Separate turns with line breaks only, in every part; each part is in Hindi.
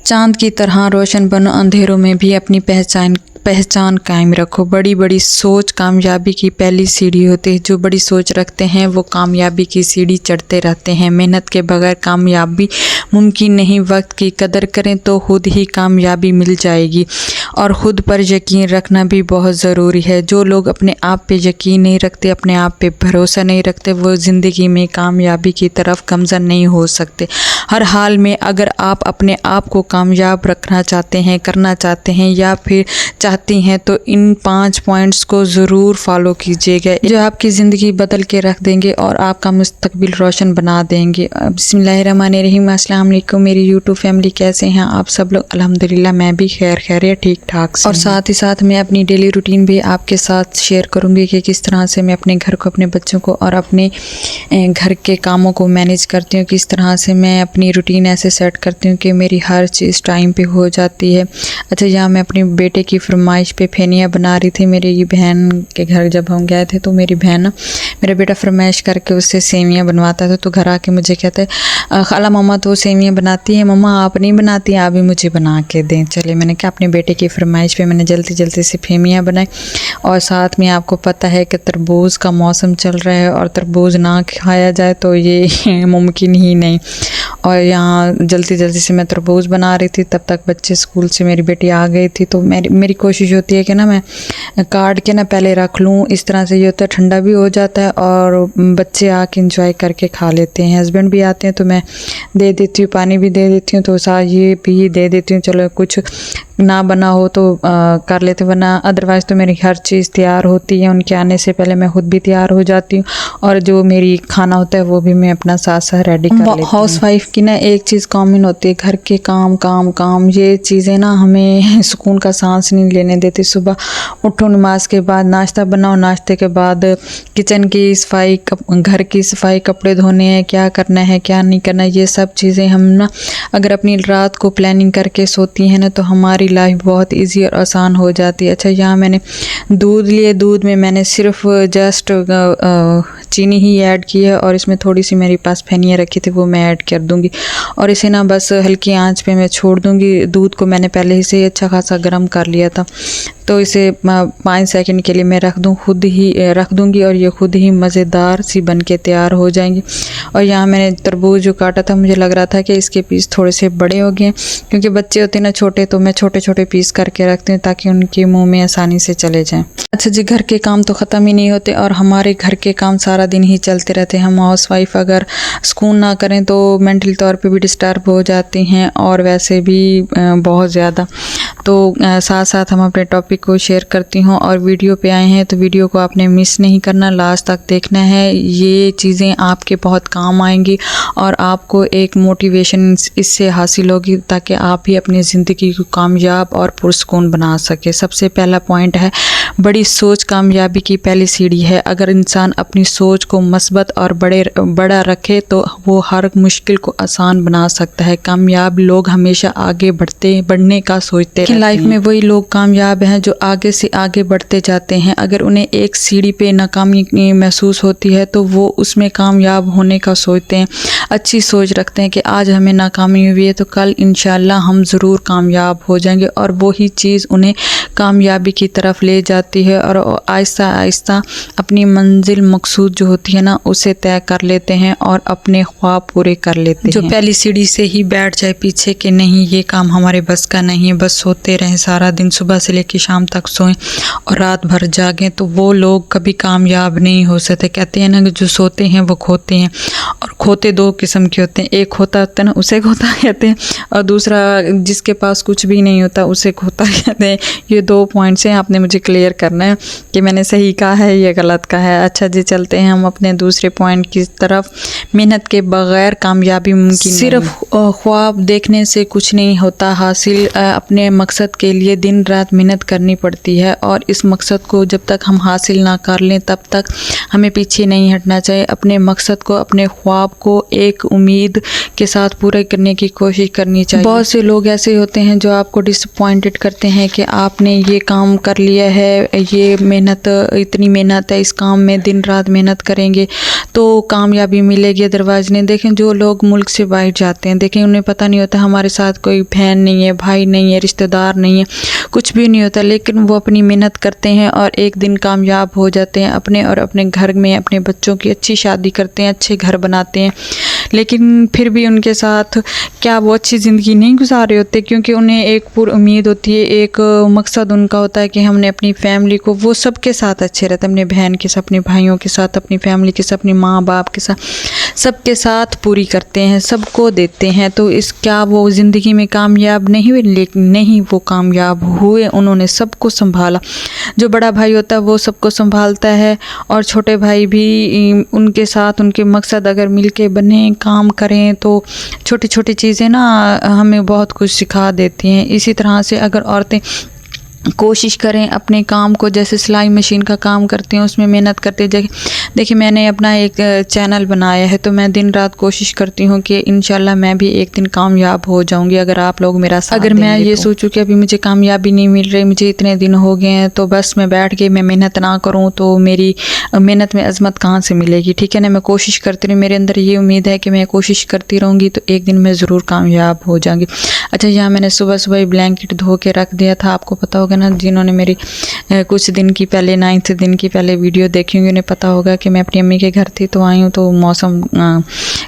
चांद की तरह रोशन बनो, अंधेरों में भी अपनी पहचान कायम रखो। बड़ी बड़ी सोच कामयाबी की पहली सीढ़ी होती है। जो बड़ी सोच रखते हैं वो कामयाबी की सीढ़ी चढ़ते रहते हैं। मेहनत के बगैर कामयाबी मुमकिन नहीं। वक्त की कदर करें तो खुद ही कामयाबी मिल जाएगी। और ख़ुद पर यकीन रखना भी बहुत ज़रूरी है। जो लोग अपने आप पे यकीन नहीं रखते, अपने आप पे भरोसा नहीं रखते, वो ज़िंदगी में कामयाबी की तरफ गामज़न नहीं हो सकते। हर हाल में अगर आप अपने आप को कामयाब रखना चाहते हैं, करना चाहते हैं या फिर चाहती हैं तो इन 5 पॉइंट्स को ज़रूर फॉलो कीजिएगा, जो आपकी ज़िंदगी बदल के रख देंगे और आपका मुस्तकबिल रोशन बना देंगे। बिस्मिल्लाहिर्रहमानिर्रहीम। अस्सलाम वालेकुम मेरी यूट्यूब फैमिली, कैसे हैं आप सब लोग? अल्हम्दुलिल्लाह मैं भी खैरियत ठीक ठाक से। और साथ ही साथ मैं अपनी डेली रूटीन भी आपके साथ शेयर करूँगी कि किस तरह से मैं अपने घर को, अपने बच्चों को और अपने घर के कामों को मैनेज करती हूँ। किस तरह से मैं अपनी रूटीन ऐसे सेट करती हूँ कि मेरी हर चीज़ टाइम पे हो जाती है। अच्छा, यहाँ मैं अपने बेटे की फरमाइश पे फेनिया बना रही थी। मेरी बहन के घर जब हम गए थे तो मेरी बहन, मेरा बेटा फरमाइश करके उससे सेवियाँ बनवाता था, तो घर आके मुझे कहते हैं खाला मम्मा तो सेवियाँ बनाती हैं, मम्मा आप नहीं बनाती, आप भी मुझे बना के दें। चले, मैंने कहा अपने बेटे की फरमाइश पे मैंने जल्दी जल्दी से फेमियाँ बनाई। और साथ में आपको पता है कि तरबूज का मौसम चल रहा है और तरबूज ना खाया जाए तो ये मुमकिन ही नहीं। और यहाँ जल्दी जल्दी से मैं तरबूज बना रही थी, तब तक बच्चे स्कूल से, मेरी बेटी आ गई थी। तो मेरी कोशिश होती है कि ना मैं काट के ना पहले रख लूँ। इस तरह से ये होता है ठंडा भी हो जाता है और बच्चे आके इंजॉय करके खा लेते हैं। हस्बैंड भी आते हैं तो मैं दे देती हूँ, पानी भी दे देती हूँ, तो साथ ये भी दे देती हूँ। चलो कुछ ना बना हो तो कर लेते, वरना अदरवाइज़ तो मेरी हर चीज़ तैयार होती है। उनके आने से पहले मैं खुद भी तैयार हो जाती हूँ और जो मेरी खाना होता है वो भी मैं अपना साथ साथ रेडी कर लेती हूँ। हाउस वाइफ की ना एक चीज़ कॉमन होती है, घर के काम काम काम। ये चीज़ें ना हमें सुकून का सांस नहीं लेने देती। सुबह उठो, नमाज के बाद नाश्ता बनाओ, नाश्ते के बाद किचन की सफाई, घर की सफाई, कपड़े धोने हैं, क्या करना है क्या नहीं करना, ये सब चीज़ें हम ना अगर अपनी रात को प्लानिंग करके सोती हैं ना तो हमारी लाइफ बहुत इजी और आसान हो जाती है। अच्छा, यहाँ मैंने दूध लिए, दूध में मैंने सिर्फ जस्ट चीनी ही ऐड की है और इसमें थोड़ी सी मेरे पास फेनिया रखी थी वो मैं ऐड कर दूंगी और इसे ना बस हल्की आंच पे मैं छोड़ दूंगी। दूध को मैंने पहले ही से अच्छा खासा गर्म कर लिया था, तो इसे 5 सेकंड के लिए मैं रख दूंगी और ये खुद ही मज़ेदार सी बन के तैयार हो जाएंगी। और यहाँ मैंने तरबूज जो काटा था, मुझे लग रहा था कि इसके पीस थोड़े से बड़े हो गए, क्योंकि बच्चे होते हैं ना छोटे, तो मैं छोटे छोटे पीस करके रखती हूँ ताकि उनके मुंह में आसानी से चले जाएं। अच्छा जी, घर के काम तो ख़त्म ही नहीं होते और हमारे घर के काम सारा दिन ही चलते रहते हैं। हम हाउस वाइफ अगर सुकून ना करें तो मेंटल तौर पे भी डिस्टर्ब हो जाती हैं और वैसे भी बहुत ज़्यादा। तो साथ साथ हम अपने टॉपिक को शेयर करती हूँ और वीडियो पे आए हैं तो वीडियो को आपने मिस नहीं करना, लास्ट तक देखना है। ये चीज़ें आपके बहुत काम आएंगी और आपको एक मोटिवेशन इससे हासिल होगी ताकि आप भी अपनी ज़िंदगी को कामयाब और पुरसुकून बना सके। सबसे पहला पॉइंट है, बड़ी सोच कामयाबी की पहली सीढ़ी है। अगर इंसान अपनी सोच को मस्बत और बड़ा रखे तो वो हर मुश्किल को आसान बना सकता है। कामयाब लोग हमेशा आगे बढ़ने का सोचते हैं। लाइफ में वही लोग कामयाब हैं जो आगे से आगे बढ़ते जाते हैं। अगर उन्हें एक सीढ़ी पे नाकामी महसूस होती है तो वो उसमें कामयाब होने का सोचते हैं। अच्छी सोच रखते हैं कि आज हमें नाकामी हुई है तो कल इंशाल्लाह हम ज़रूर कामयाब हो जाएंगे और वही चीज़ उन्हें कामयाबी की तरफ ले जाती है और आहिस्ता आहिस्ता अपनी मंजिल मकसूद जो होती है ना उसे तय कर लेते हैं और अपने ख्वाब पूरे कर लेते हैं। जो पहली सीढ़ी से ही बैठ जाए पीछे कि नहीं ये काम हमारे बस का नहीं है, बस सोते रहें सारा दिन, सुबह से लेकर शाम तक सोएं और रात भर जागें, तो वो लोग कभी कामयाब नहीं हो सकते। कहते हैं ना कि जो सोते हैं वो खोते हैं, और खोते 2 किस्म के होते हैं। एक खोता होता है ना, उसे खोता कहते हैं, और दूसरा जिसके पास कुछ भी नहीं होता उसे खोता कहते हैं। ये 2 पॉइंट्स हैं, आपने मुझे क्लियर करना है कि मैंने सही कहा है या गलत कहा है। अच्छा जी, चलते हैं हम अपने दूसरे पॉइंट की तरफ। मेहनत के बगैर कामयाबी मुमकिन नहीं। सिर्फ ख्वाब देखने से कुछ नहीं होता हासिल। अपने मकसद के लिए दिन रात मेहनत करनी करनी पड़ती है और इस मकसद को जब तक हम हासिल ना कर लें तब तक हमें पीछे नहीं हटना चाहिए। अपने मकसद को, अपने ख्वाब को एक उम्मीद के साथ पूरा करने की कोशिश करनी चाहिए। बहुत से लोग ऐसे होते हैं जो आपको डिसअपॉइंटेड करते हैं कि आपने ये काम कर लिया है, ये मेहनत, इतनी मेहनत है इस काम में, दिन रात मेहनत करेंगे तो कामयाबी मिलेगी, अदरवाइज नहीं। देखें जो लोग मुल्क से बाहर जाते हैं, देखें उन्हें पता नहीं होता हमारे साथ कोई बहन नहीं है, भाई नहीं है, रिश्तेदार नहीं है, कुछ भी नहीं होता, लेकिन वो अपनी मेहनत करते हैं और एक दिन कामयाब हो जाते हैं। अपने और अपने घर में अपने बच्चों की अच्छी शादी करते हैं, अच्छे घर बनाते हैं, लेकिन फिर भी उनके साथ क्या वो अच्छी ज़िंदगी नहीं गुजार रहे होते, क्योंकि उन्हें एक पूरी उम्मीद होती है, एक मकसद उनका होता है कि हमने अपनी फैमिली को, वो सबके साथ अच्छे रहते हैं, अपने बहन के साथ, अपने भाइयों के साथ, अपनी फैमिली के साथ, अपने माँ बाप के साथ, सबके साथ पूरी करते हैं, सबको देते हैं। तो इस क्या वो ज़िंदगी में कामयाब नहीं हुए? लेकिन नहीं, वो कामयाब हुए, उन्होंने सबको संभाला। जो बड़ा भाई होता है वो सबको संभालता है और छोटे भाई भी उनके साथ, उनके मकसद अगर मिल के बने, काम करें तो छोटी छोटी चीज़ें ना हमें बहुत कुछ सिखा देती हैं। इसी तरह से अगर औरतें कोशिश करें अपने काम को, जैसे सिलाई मशीन का काम करती हैं, उसमें मेहनत करते हैं। देखिए मैंने अपना एक चैनल बनाया है तो मैं दिन रात कोशिश करती हूँ कि इंशाल्लाह मैं भी एक दिन कामयाब हो जाऊँगी अगर आप लोग मेरा साथ देंगे। अगर मैं ये सोचूं कि अभी मुझे कामयाबी नहीं मिल रही, मुझे इतने दिन हो गए हैं, तो बस मैं बैठ के मैं मेहनत ना करूँ तो मेरी मेहनत में अजमत कहाँ से मिलेगी? ठीक है ना, मैं कोशिश करती रही, मेरे अंदर ये उम्मीद है कि मैं कोशिश करती रहूँगी तो एक दिन मैं ज़रूर कामयाब हो जाऊँगी। अच्छा, यहाँ मैंने सुबह सुबह ब्लैंकेट धो के रख दिया था, आपको पता होगा ना, जिन्होंने मेरी कुछ दिन की पहले 9 दिन की पहले वीडियो देखी होंगी उन्हें पता होगा कि मैं अपनी अम्मी के घर थी, तो आई हूँ तो मौसम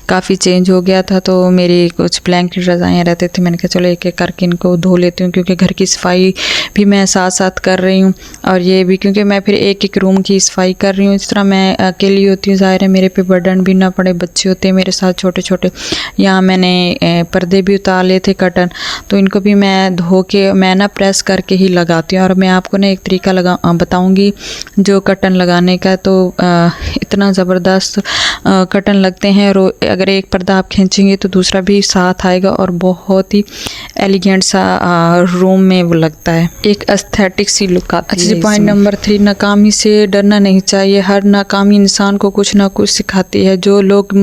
काफ़ी चेंज हो गया था, तो मेरी कुछ ब्लैंकेट रज़ाइयाँ रहते थे, मैंने कहा चलो एक एक करके इनको धो लेती हूँ, क्योंकि घर की सफाई भी मैं साथ साथ कर रही हूँ और ये भी क्योंकि मैं फिर एक एक रूम की सफाई कर रही हूँ। इस तरह मैं अकेली होती हूँ, ज़ाहिर है मेरे पे बर्डन भी ना पड़े, बच्चे होते हैं मेरे साथ छोटे छोटे। यहाँ मैंने पर्दे भी उतार लिए थे कर्टन, तो इनको भी मैं धो के मैं ना प्रेस करके ही लगाती हूँ। और मैं आपको ना एक तरीका बताऊँगी जो कर्टन लगाने का, तो इतना ज़बरदस्त कर्टन लगते हैं, अगर एक पर्दा आप खींचेंगे तो दूसरा भी साथ आएगा और बहुत ही एलिगेंट सा रूम में वो लगता है, एक एस्थेटिक सी लुक आती है। अच्छा, पॉइंट नंबर 3, नाकामी से डरना नहीं चाहिए। हर नाकामी इंसान को कुछ ना कुछ सिखाती है। जो लोग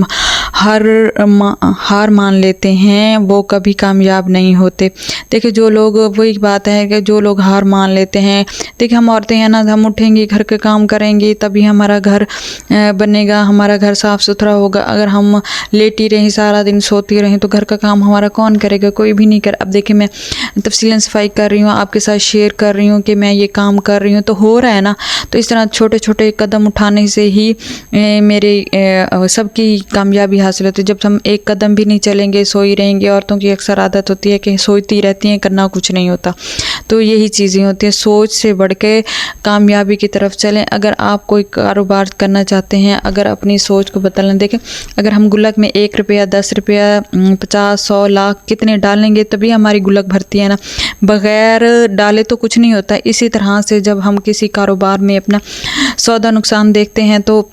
हार मान लेते हैं वो कभी कामयाब नहीं होते। देखिए जो लोग, वही बात है कि जो लोग हार मान लेते हैं, देखिए हम औरतें हैं ना, हम उठेंगी, घर के काम करेंगे तभी हमारा घर बनेगा, हमारा घर साफ़ सुथरा होगा। अगर हम लेटी रहें, सारा दिन सोती रहें, तो घर का काम हमारा कौन करेगा? कोई भी नहीं कर। अब देखिए मैं तफसीलन सफाई कर रही हूँ, आपके साथ शेयर कर रही हूँ कि मैं ये काम कर रही हूँ, तो हो रहा है ना। तो इस तरह छोटे छोटे कदम उठाने से ही मेरे सबकी कामयाबी हासिल होती है। जब हम एक कदम भी नहीं चलेंगे, सोई रहेंगे, औरतों की अक्सर आदत होती है कि सोती रहती हैं, करना कुछ नहीं होता। तो यही चीज़ें होती हैं, सोच से बढ़ के कामयाबी की तरफ चलें। अगर आप कोई कारोबार करना चाहते हैं, अगर अपनी सोच को बदलना, देखें अगर हम गुल्लक में 1 रुपया, 10 रुपया, 50, 100, लाख कितने डालेंगे तभी हमारी गुल्लक भरती है ना, बग़ैर डाले तो कुछ नहीं होता। इसी तरह से जब हम किसी कारोबार में अपना सौदा नुकसान देखते हैं तो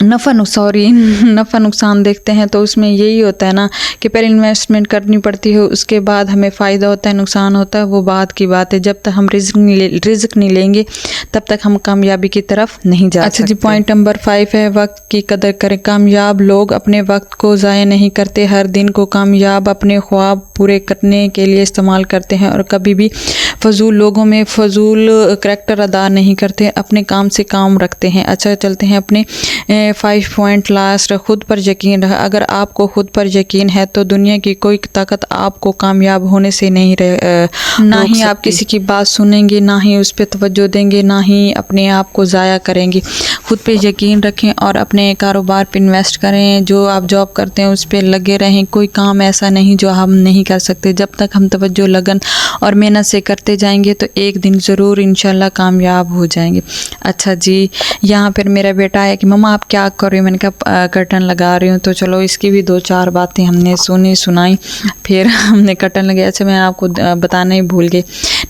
नफ़ा नुकसान देखते हैं, तो उसमें यही होता है ना कि पहले इन्वेस्टमेंट करनी पड़ती है, उसके बाद हमें फ़ायदा होता है, नुकसान होता है, वो बात की बात है। जब तक हम रिज़्क नहीं लेंगे तब तक हम कामयाबी की तरफ नहीं जा सकते। अच्छा जी, पॉइंट नंबर 5 है वक्त की कदर करें। कामयाब लोग अपने वक्त को ज़ाया नहीं करते, हर दिन को कामयाब अपने ख्वाब पूरे करने के लिए इस्तेमाल करते हैं और कभी भी फजूल लोगों में फजूल करैक्टर अदा नहीं करते, अपने काम से काम रखते हैं। अच्छा, चलते हैं अपने 5 पॉइंट लास्ट। खुद पर यकीन रहा। अगर आपको खुद पर यकीन है तो दुनिया की कोई ताकत आपको कामयाब होने से नहीं ना ही आप किसी की बात सुनेंगे, ना ही उस पर तवज्जो देंगे, ना ही अपने आप को ज़ाया करेंगे। खुद पे यकीन रखें और अपने कारोबार पे इन्वेस्ट करें। जो आप जॉब करते हैं उस पर लगे रहें। कोई काम ऐसा नहीं जो हम नहीं कर सकते। जब तक हम तवज्जो, लगन और मेहनत से करते जाएंगे तो एक दिन ज़रूर इंशाल्लाह कामयाब हो जाएंगे। अच्छा जी, यहाँ पर मेरा बेटा है कि मम्मा आप क्या कर रही हो? मैंने कहा कर्टन लगा रही हूँ। तो चलो इसकी भी 2-4 बातें हमने सुनाई, फिर हमने कर्टन लगाया। अच्छा, मैं आपको बताना ही भूल गई,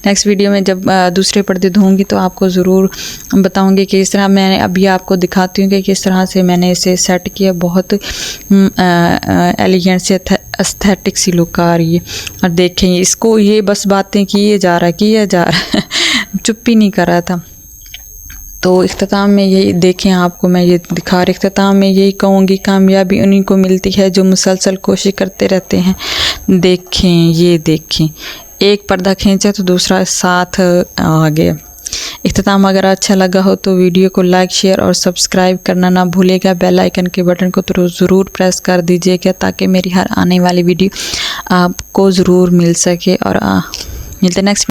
नेक्स्ट वीडियो में जब दूसरे पर्दे धोऊंगी तो आपको ज़रूर बताऊंगी कि इस तरह मैंने अभी आपको दिखाती हूँ कि किस तरह से मैंने इसे सेट किया। बहुत एलिगेंट से एस्थेटिक सी लुक आ रही है। और देखें इसको, ये बस बातें किए जा रहा है चुप ही नहीं कर रहा था। तो इख्तिताम में यही देखें, आपको मैं ये दिखा रही, इख्तिताम में यही कहूँगी कामयाबी उन्हीं को मिलती है जो मुसलसल कोशिश करते रहते हैं। देखें, ये देखें, एक पर्दा खींचा तो दूसरा साथ आ गया। इख्तिताम अगर अच्छा लगा हो तो वीडियो को लाइक, शेयर और सब्सक्राइब करना ना भूलिएगा। बेल आइकन के बटन को तो ज़रूर प्रेस कर दीजिएगा ताकि मेरी हर आने वाली वीडियो आपको ज़रूर मिल सके। और मिलते नेक्स्ट